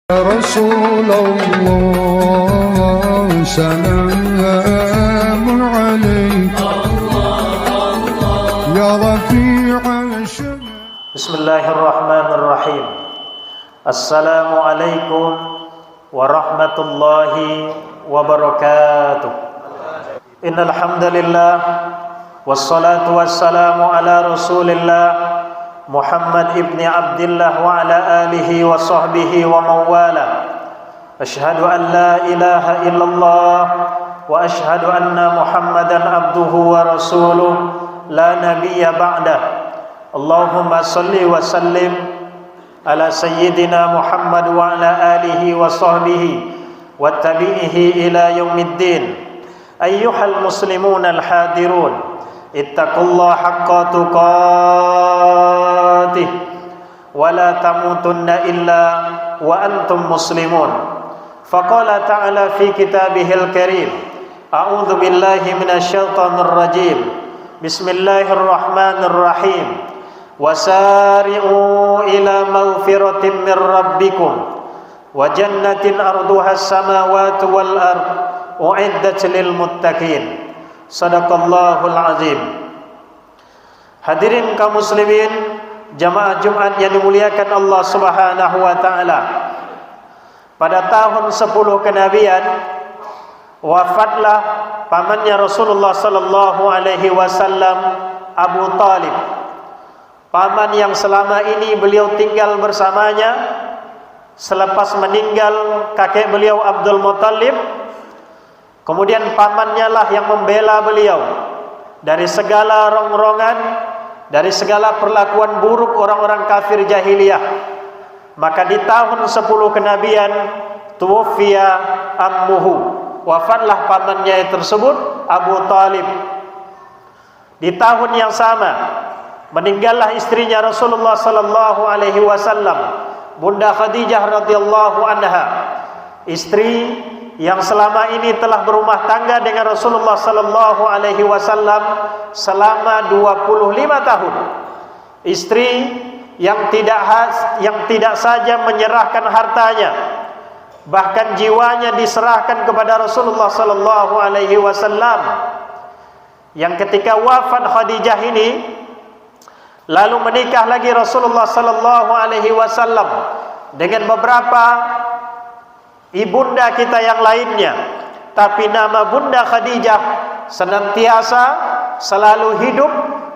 رسول الله سلام عليك يا رفيع الشمس. بسم الله الرحمن الرحيم. السلام عليكم ورحمة الله وبركاته. إن الحمد لله والصلاة والسلام على رسول الله محمد ابن عبد الله وعلى آله وصحبه ومن والاه. أشهد أن لا إله إلا الله وأشهد أن محمدا عبده ورسوله لا نبي بعده. اللهم صل وسلم على سيدنا محمد وعلى آله وصحبه واتبعه إلى يوم الدين. أيها المسلمون الحاضرون اتقوا الله حق تقاته ولا تموتن إلا وأنتم مسلمون. فقال تعالى في كتابه الكريم: أعوذ بالله من الشيطان الرجيم. بسم الله الرحمن الرحيم. وسارعوا إلى مغفرة من ربكم وجنة أرضها السماوات والأرض أعدت للمتقين. Sadaqallahul azim. Hadirin kaum muslimin, jamaah Jumat yang dimuliakan Allah Subhanahu wa taala. Pada tahun 10 kenabian wafatlah pamannya Rasulullah sallallahu alaihi wasallam, Abu Talib. Paman yang selama ini beliau tinggal bersamanya selepas meninggal kakek beliau Abdul Muttalib. Kemudian pamannya lah yang membela beliau dari segala rongrongan, dari segala perlakuan buruk orang-orang kafir jahiliyah. Maka di tahun 10 kenabian tuwfiya ammuhu, wafatlah pamannya tersebut, Abu Talib. Di tahun yang sama meninggallah istrinya Rasulullah sallallahu alaihi wasallam, Bunda Khadijah radhiyallahu anha, istri yang selama ini telah berumah tangga dengan Rasulullah sallallahu alaihi wasallam selama 25 tahun. Istri yang tidak saja menyerahkan hartanya, bahkan jiwanya diserahkan kepada Rasulullah sallallahu alaihi wasallam. Yang ketika wafat Khadijah ini lalu menikah lagi Rasulullah sallallahu alaihi wasallam dengan beberapa ibunda kita yang lainnya, tapi nama Bunda Khadijah senantiasa selalu hidup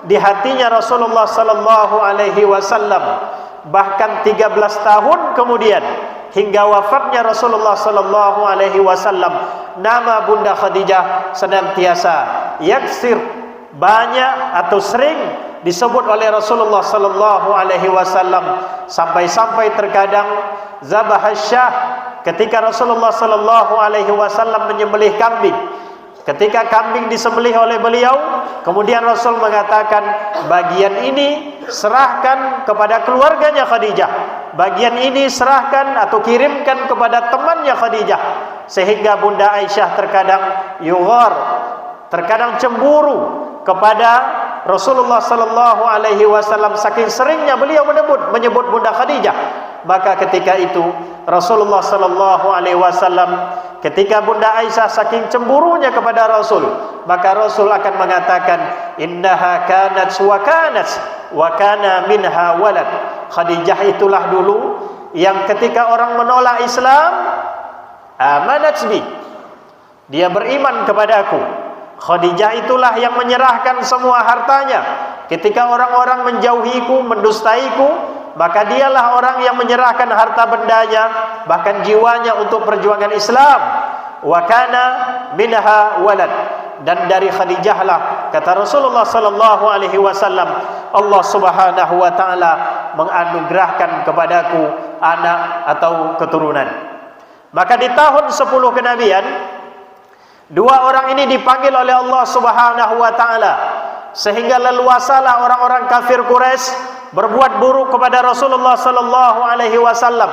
di hatinya Rasulullah sallallahu alaihi wasallam. Bahkan 13 tahun kemudian hingga wafatnya Rasulullah sallallahu alaihi wasallam, nama Bunda Khadijah senantiasa yaksir, banyak atau sering disebut oleh Rasulullah sallallahu alaihi wasallam, sampai-sampai terkadang zabahasyah, ketika Rasulullah sallallahu alaihi wasallam menyembelih kambing, ketika kambing disembelih oleh beliau, kemudian Rasul mengatakan, bagian ini serahkan kepada keluarganya Khadijah, bagian ini serahkan atau kirimkan kepada temannya Khadijah. Sehingga Bunda Aisyah terkadang yughar, terkadang cemburu kepada Rasulullah sallallahu alaihi wasallam saking seringnya beliau menyebut Bunda Khadijah. Maka ketika itu Rasulullah sallallahu alaihi wasallam, ketika Bunda Aisyah saking cemburunya kepada Rasul, maka Rasul akan mengatakan, innaha kanat wa kana minha walad. Khadijah itulah dulu yang ketika orang menolak Islam, amanat bi, dia beriman kepadaku. Khadijah itulah yang menyerahkan semua hartanya ketika orang-orang menjauhiku, mendustaiku, maka dialah orang yang menyerahkan harta bendanya, bahkan jiwanya untuk perjuangan Islam. Wa kana minha walad, dan dari Khadijah lah, kata Rasulullah sallallahu alaihi wasallam, Allah Subhanahu wa taala menganugerahkan kepadaku anak atau keturunan. Maka di tahun 10 kenabian, dua orang ini dipanggil oleh Allah Subhanahu wa taala, sehingga leluasalah orang-orang kafir Quraisy berbuat buruk kepada Rasulullah sallallahu alaihi wasallam.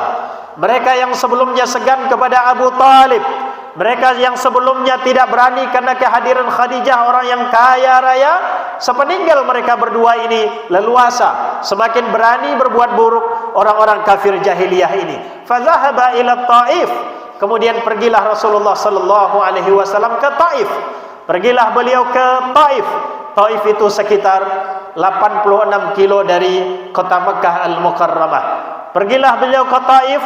Mereka yang sebelumnya segan kepada Abu Talib, mereka yang sebelumnya tidak berani karena kehadiran Khadijah, orang yang kaya raya, sepeninggal mereka berdua ini leluasa, semakin berani berbuat buruk orang-orang kafir jahiliyah ini. Fazahaba ila Taif. Kemudian pergilah Rasulullah sallallahu alaihi wasallam ke Taif. Pergilah beliau ke Taif. Taif itu sekitar 86 kilo dari kota Mekah Al-Mukarramah. Pergilah beliau ke Taif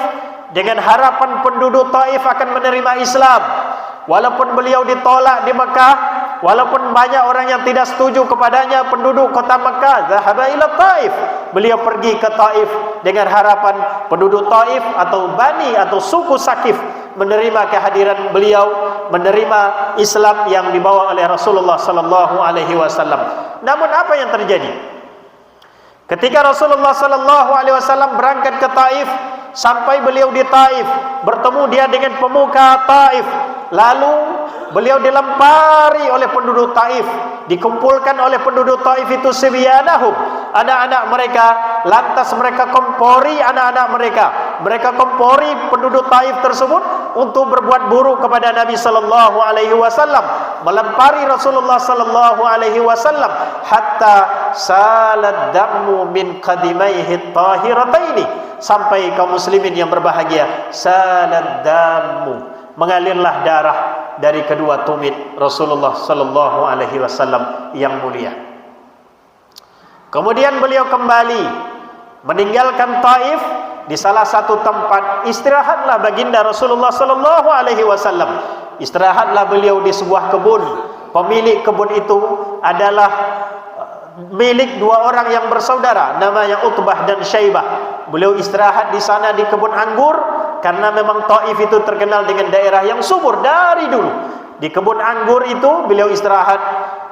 dengan harapan penduduk Taif akan menerima Islam. Walaupun beliau ditolak di Mekah, walaupun banyak orang yang tidak setuju kepadanya, penduduk kota Mekah, zahaba ila Taif. Beliau pergi ke Taif dengan harapan penduduk Taif atau Bani atau suku Sakif menerima kehadiran beliau, menerima Islam yang dibawa oleh Rasulullah sallallahu alaihi wasallam. Namun apa yang terjadi? Ketika Rasulullah sallallahu alaihi wasallam berangkat ke Taif, sampai beliau di Taif, bertemu dia dengan pemuka Taif, lalu beliau dilempari oleh penduduk Taif, dikumpulkan oleh penduduk Taif itu sibyanahum, anak-anak mereka, lantas mereka kompori anak-anak mereka. Mereka kompori penduduk Taif tersebut untuk berbuat buruk kepada Nabi sallallahu alaihi wasallam, melempari Rasulullah sallallahu alaihi wasallam hatta salad damu min qadimaihi tahirataini, sampai kaum muslimin yang berbahagia, salad damu, mengalirlah darah dari kedua tumit Rasulullah sallallahu alaihi wasallam yang mulia. Kemudian beliau kembali meninggalkan Taif. Di salah satu tempat istirahatlah baginda Rasulullah sallallahu alaihi wasallam. Istirahatlah beliau di sebuah kebun. Pemilik kebun itu adalah milik dua orang yang bersaudara, namanya Utbah dan Syaibah. Beliau istirahat di sana di kebun anggur karena memang Taif itu terkenal dengan daerah yang subur dari dulu. Di kebun anggur itu beliau istirahat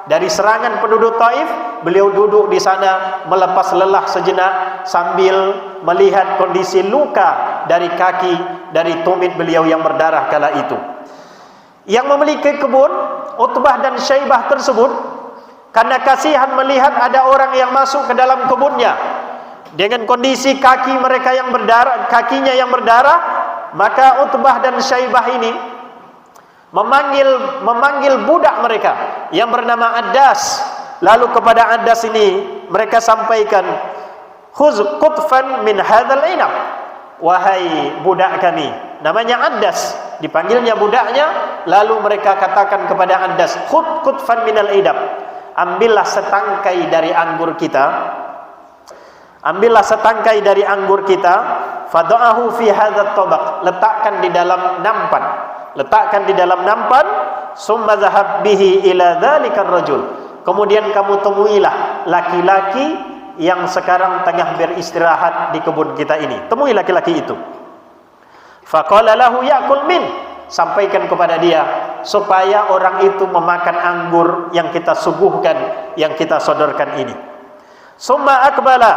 dari serangan penduduk Taif. Beliau duduk di sana melepas lelah sejenak sambil melihat kondisi luka dari kaki, dari tumit beliau yang berdarah kala itu. Yang memiliki kebun, Utbah dan Syaibah tersebut, karena kasihan melihat ada orang yang masuk ke dalam kebunnya dengan kondisi kaki mereka yang berdarah, kakinya yang berdarah, maka Utbah dan Syaibah ini memanggil budak mereka yang bernama Addas. Lalu kepada Addas ini mereka sampaikan, khuz qutfan min hadzal inab, wahai budak kami, namanya Addas, dipanggilnya budaknya. Lalu mereka katakan kepada Addas, khuz qutfan minal idab, ambillah setangkai dari anggur kita, ambillah setangkai dari anggur kita, fada'ahu fi hadzal tabaq, letakkan di dalam nampan, letakkan di dalam nampan, summa zahab bihi ila dzalikar rajul, kemudian kamu temuilah laki-laki yang sekarang tengah beristirahat di kebun kita ini. Temui laki-laki itu. Faqala lahu ya'kul min, sampaikan kepada dia supaya orang itu memakan anggur yang kita suguhkan, yang kita sodorkan ini. Summa akbala,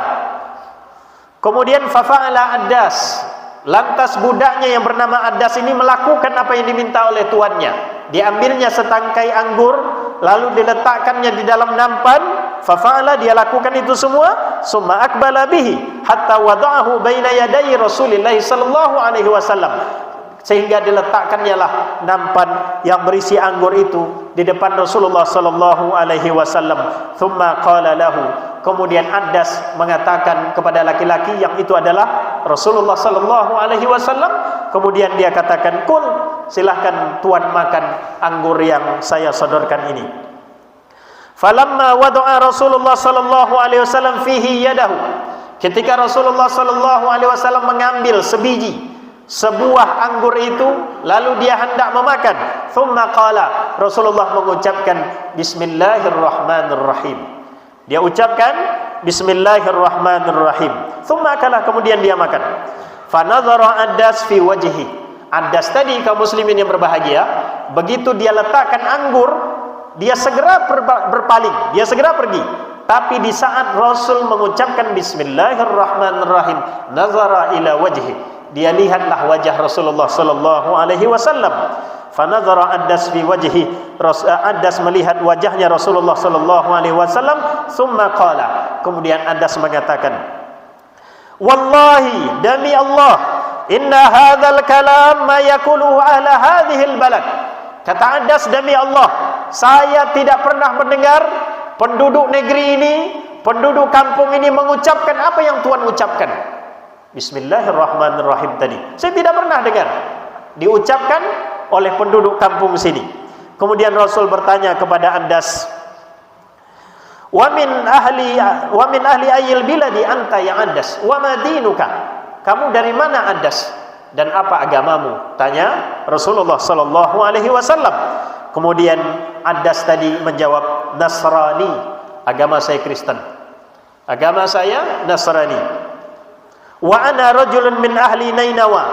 kemudian fafa'ala Addas, lantas budaknya yang bernama Addas ini melakukan apa yang diminta oleh tuannya. Diambilnya setangkai anggur, lalu diletakkannya di dalam nampan. Fafa'ala, dia lakukan itu semua. Summa akbala bihi hatta wada'ahu baina yadai Rasulillah sallallahu alaihi wasallam, sehingga diletakkannya lah nampan yang berisi anggur itu di depan Rasulullah sallallahu alaihi wasallam. Thumma qala lahu, kemudian Addas mengatakan kepada laki-laki yang itu adalah Rasulullah sallallahu alaihi wasallam, kemudian dia katakan, kul, silahkan tuan makan anggur yang saya sodorkan ini. Falamma wada'a Rasulullah sallallahu alaihi wasallam fihi yadahu, ketika Rasulullah sallallahu alaihi wasallam mengambil sebiji sebuah anggur itu, lalu dia hendak memakan, thumma qala, Rasulullah mengucapkan bismillahirrahmanirrahim, dia ucapkan bismillahirrahmanirrahim, thumma akala, kemudian dia makan. Fanadhara Addas fi wajhi, Addas tadi kaum muslimin yang berbahagia, begitu dia letakkan anggur, dia segera berpaling, dia segera pergi. Tapi di saat Rasul mengucapkan bismillahirrahmanirrahim, nazara ila wajhi, dia lihatlah wajah Rasulullah sallallahu alaihi wasallam. Fanadhara Addas fi wajhi, Addas melihat wajahnya Rasulullah sallallahu alaihi wasallam. Summa qala, kemudian Addas mengatakan, wallahi, demi Allah, inna hadzal kalam ma yaqulu ahla hadhil balad. Kata Addas, demi Allah, saya tidak pernah mendengar penduduk negeri ini, penduduk kampung ini mengucapkan apa yang Tuhan ucapkan. Bismillahirrahmanirrahim tadi saya tidak pernah dengar diucapkan oleh penduduk kampung sini. Kemudian Rasul bertanya kepada Andas, wa min ahli ayyil biladi anta ya Andas, wa ma dinuka, kamu dari mana Andas dan apa agamamu? Tanya Rasulullah sallallahu alaihi wasallam. Kemudian Andas tadi menjawab, Nasrani, agama saya Kristen, agama saya Nasrani. Wa ana rajulun min ahli Nainawa,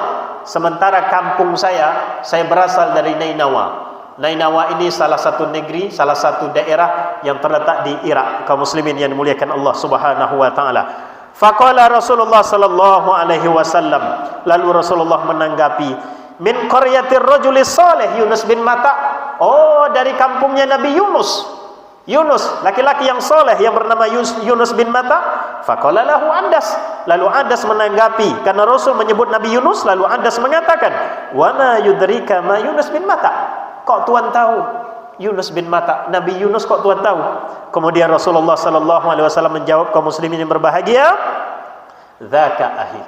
sementara kampung saya berasal dari Nainawa. Nainawa ini salah satu negeri, salah satu daerah yang terletak di Irak. Kaum muslimin yang dimuliakan Allah Subhanahu wa taala. Faqala Rasulullah sallallahu alaihi wasallam, lalu Rasulullah menanggapi, min qaryatir rajulis salih Yunus bin Matta. Oh, dari kampungnya Nabi Yunus. Yunus, laki-laki yang soleh yang bernama Yunus bin Matta. Faqala lahu Andas, lalu Andas menanggapi, karena Rasul menyebut Nabi Yunus, lalu Andas mengatakan, wa ma yudrika ma Yunus bin Matta, kok Tuhan tahu Yunus bin Matta, Nabi Yunus kok Tuhan tahu? Kemudian Rasulullah sallallahu alaihi wasallam menjawab, kaum muslimin yang berbahagia, dzaka ahi,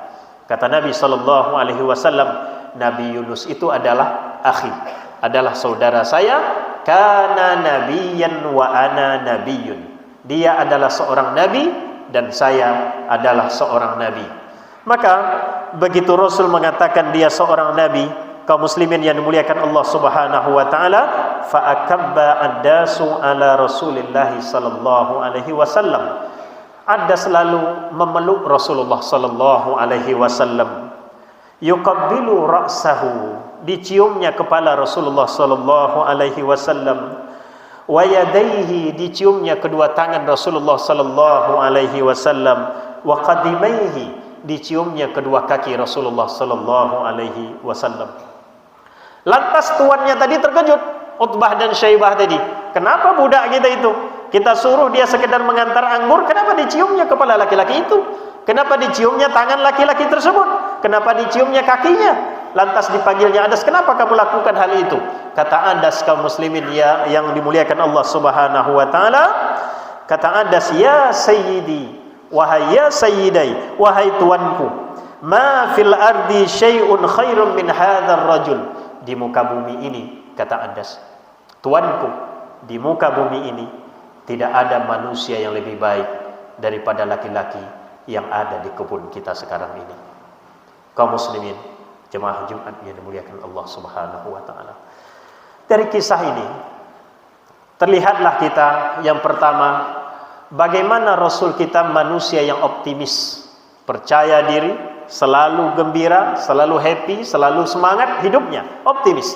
kata Nabi sallallahu alaihi wasallam, Nabi Yunus itu adalah akhi, adalah saudara saya, kana nabiyyan wa ana nabiyyun, dia adalah seorang nabi dan saya adalah seorang nabi. Maka begitu Rasul mengatakan dia seorang nabi, kaum muslimin yang dimuliakan Allah Subhanahu wa taala, fa akabba Andasu ala Rasulillah sallallahu alaihi wasallam. Andas selalu memeluk Rasulullah sallallahu alaihi wasallam. Yuqabbilu ra'sahu, diciumnya kepala Rasulullah sallallahu alaihi wasallam. Wa yadayhi, diciumnya kedua tangan Rasulullah sallallahu alaihi wasallam. Wa qadimaihi, diciumnya kedua kaki Rasulullah sallallahu alaihi wasallam. Lantas tuannya tadi terkejut, Utbah dan Syaibah tadi. Kenapa budak kita itu? Kita suruh dia sekedar mengantar anggur, kenapa diciumnya kepala laki-laki itu? Kenapa diciumnya tangan laki-laki tersebut? Kenapa diciumnya kakinya? Lantas dipanggilnya Andas, kenapa kamu lakukan hal itu? Kata Andas, kaum muslimin ya yang dimuliakan Allah Subhanahu wa taala, kata Andas, ya sayyidi, wahai ya sayyidai, wahai tuanku, ma fil ardi syai'un khairun min hadzal rajul, di muka bumi ini, kata Andas, tuanku, di muka bumi ini tidak ada manusia yang lebih baik daripada laki-laki yang ada di kebun kita sekarang ini. Kaum muslimin, jemaah Jumat yang dimuliakan Allah Subhanahu wa taala. Dari kisah ini terlihatlah kita yang pertama, bagaimana Rasul kita manusia yang optimis, percaya diri, selalu gembira, selalu happy, selalu semangat hidupnya, optimis.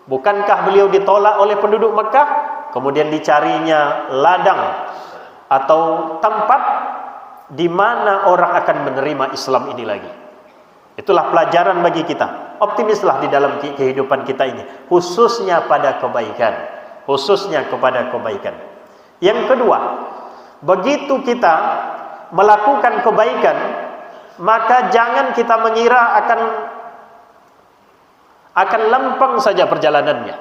Bukankah beliau ditolak oleh penduduk Mekah, kemudian dicarinya ladang atau tempat di mana orang akan menerima Islam ini lagi. Itulah pelajaran bagi kita. Optimislah di dalam kehidupan kita ini, khususnya pada kebaikan, khususnya kepada kebaikan. Yang kedua, begitu kita melakukan kebaikan, maka jangan kita mengira akan lempeng saja perjalanannya,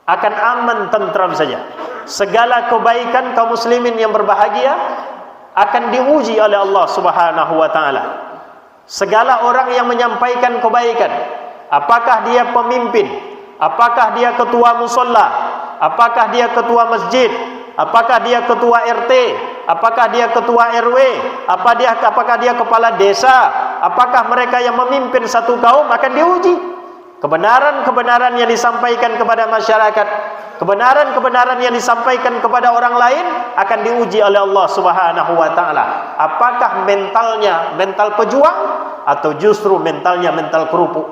akan aman tentram saja. Segala kebaikan kaum muslimin yang berbahagia akan diuji oleh Allah Subhanahu wa taala. Segala orang yang menyampaikan kebaikan, apakah dia pemimpin, apakah dia ketua musalla, apakah dia ketua masjid, apakah dia ketua RT, apakah dia ketua RW, apakah dia kepala desa, apakah mereka yang memimpin satu kaum, akan diuji. Kebenaran-kebenaran yang disampaikan kepada masyarakat, kebenaran-kebenaran yang disampaikan kepada orang lain akan diuji oleh Allah Subhanahu wa taala. Apakah mentalnya mental pejuang atau justru mentalnya mental kerupuk?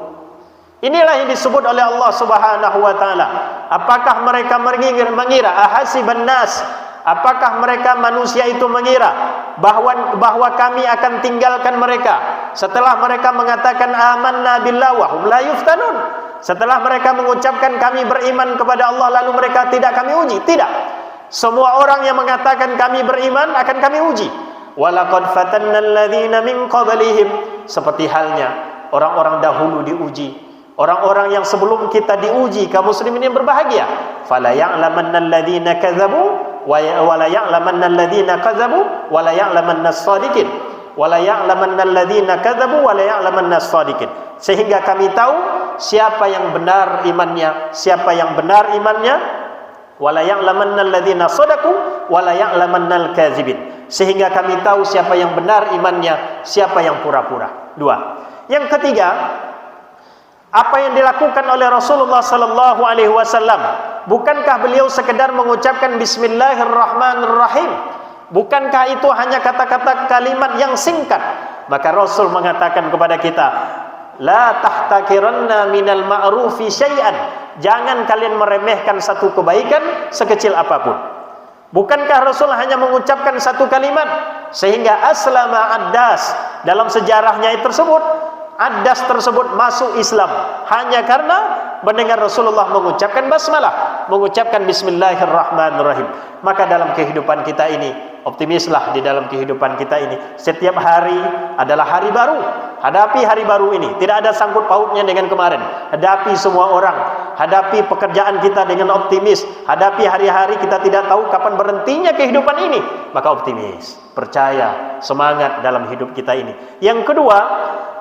Inilah yang disebut oleh Allah Subhanahu wa taala. Apakah mereka mengira ahasiban nas, apakah mereka manusia itu mengira bahwa kami akan tinggalkan mereka setelah mereka mengatakan amanna billah wa hum la yuftanun? Setelah mereka mengucapkan kami beriman kepada Allah, lalu mereka tidak kami uji? Tidak. Semua orang yang mengatakan kami beriman akan kami uji. Walaqad fatanna alladzina min qablihim, seperti halnya orang-orang dahulu diuji, orang-orang yang sebelum kita diuji. Kaum muslimin yang berbahagia, fala ya'lamanna alladzina kadzabu wa la ya'lamanna alladzina kadzabu wa la ya'lamanna as-shadiqin. wa la ya'lamanna alladziina kadzabu wa la ya'lamanna as-shadiqin. Sehingga kami tahu siapa yang benar imannya, siapa yang benar imannya, wa la ya'lamanna alladziina shadaqu wa la ya'lamanna al-kadzibin. Sehingga kami tahu siapa yang benar imannya, siapa yang pura-pura. Dua. Yang ketiga, apa yang dilakukan oleh Rasulullah sallallahu alaihi wasallam, bukankah beliau sekedar mengucapkan bismillahirrahmanirrahim? Bukankah itu hanya kata-kata kalimat yang singkat? Maka Rasul mengatakan kepada kita, la tahtakiranna minal ma'rufi syai'an. Jangan kalian meremehkan satu kebaikan sekecil apapun. Bukankah Rasul hanya mengucapkan satu kalimat sehingga aslama Addas, dalam sejarahnya tersebut Addas tersebut masuk Islam hanya karena mendengar Rasulullah mengucapkan basmalah, mengucapkan bismillahirrahmanirrahim. Maka dalam kehidupan kita ini, optimislah di dalam kehidupan kita ini. Setiap hari adalah hari baru. Hadapi hari baru ini, tidak ada sangkut pautnya dengan kemarin. Hadapi semua orang, hadapi pekerjaan kita dengan optimis. Hadapi hari-hari kita tidak tahu kapan berhentinya kehidupan ini. Maka optimis, percaya, semangat dalam hidup kita ini. Yang kedua,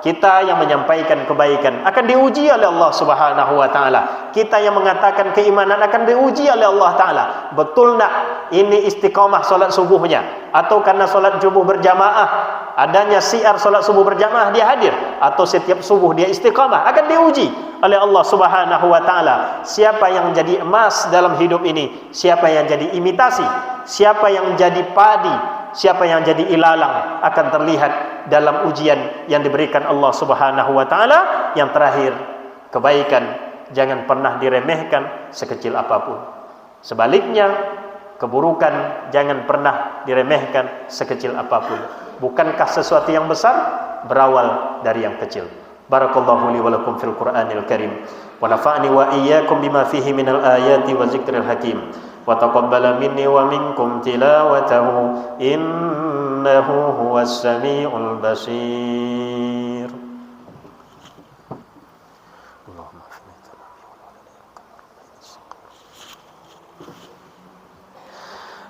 kita yang menyampaikan kebaikan akan diuji oleh Allah Subhanahu wa taala. Kita yang mengatakan keimanan akan diuji oleh Allah taala. Betul nak ini istiqamah solat subuhnya, atau karena solat subuh berjamaah, adanya syiar solat subuh berjamaah dia hadir, atau setiap subuh dia istiqamah, akan diuji oleh Allah Subhanahu wa taala. Siapa yang jadi emas dalam hidup ini, siapa yang jadi imitasi, siapa yang jadi padi, siapa yang jadi ilalang, akan terlihat dalam ujian yang diberikan Allah Subhanahu wa taala. Yang terakhir, kebaikan jangan pernah diremehkan sekecil apapun. Sebaliknya, keburukan jangan pernah diremehkan sekecil apapun. Bukankah sesuatu yang besar berawal dari yang kecil? Barakallahu li wa lakum fil Qur'anil Karim, wa nafa'ni wa iyyakum bima fihi minal ayati wa zikril hakim, wa taqabbala minni wa minkum tilawatahu innahu huwas samiul basir.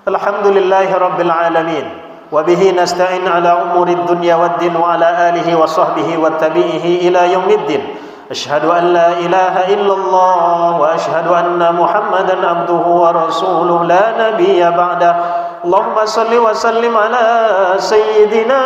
Alhamdulillahi rabbil alamin, wa bihi nasta'in ala umuri dunya waddin, wa ala alihi wa sahbihi wa tabi'ihi ila yaumiddin. Asyhadu an la ilaha illallah wa asyhadu anna Muhammadan abduhu wa rasuluh la nabiyya ba'da. Allahumma salli wa sallim ala sayyidina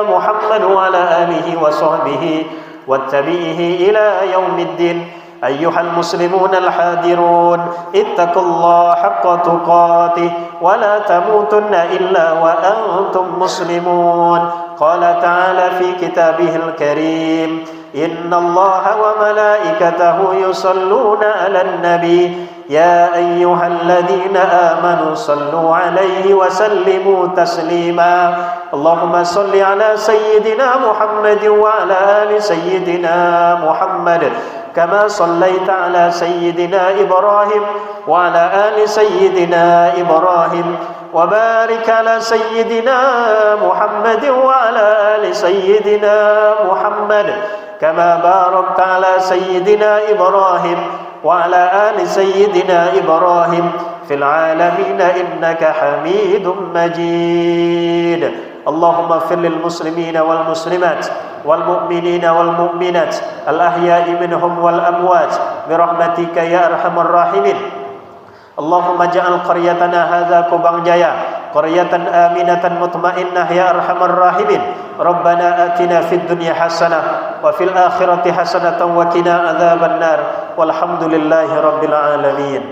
Muhammad wa ala alihi wa sahbihi wa tabi'ihi ila yaumiddin. Ayyuhal muslimun al-hadirun, ittaqullaha haqqa tuqatih wa la tamutunna illa wa antum muslimun. Qala ta'ala fi kitabihil karim, innallaha wa malaikatahu yusalluna 'alan nabi ya ayyuhalladzina amanu sallu 'alaihi wa sallimu taslima. Allahumma salli ala sayyidina Muhammad wa ala ali sayyidina Muhammad kama sallaita ala sayyidina Ibrahim wa ala ali sayyidina Ibrahim, wa barik ala sayyidina Muhammad wa ala ali sayyidina Muhammad kama barakta ala sayyidina Ibrahim wa ala ali sayyidina Ibrahim fil alamin innaka Hamidum Majid. Allahumma ighfir lil muslimina wal muslimat wal mu'minina wal mu'minat al ahya'i minhum wal amwat bi rahmatika ya arhamar rahimin. Allahumma ja'al qaryatana hadza Kubang Jaya qaryatan aminatan mutmainnah ya arhamar rahimin. Rabbana atina fid dunya hasanah wa fil akhirati hasanatan wa qina adzabannar. Walhamdulillahi rabbil alamin.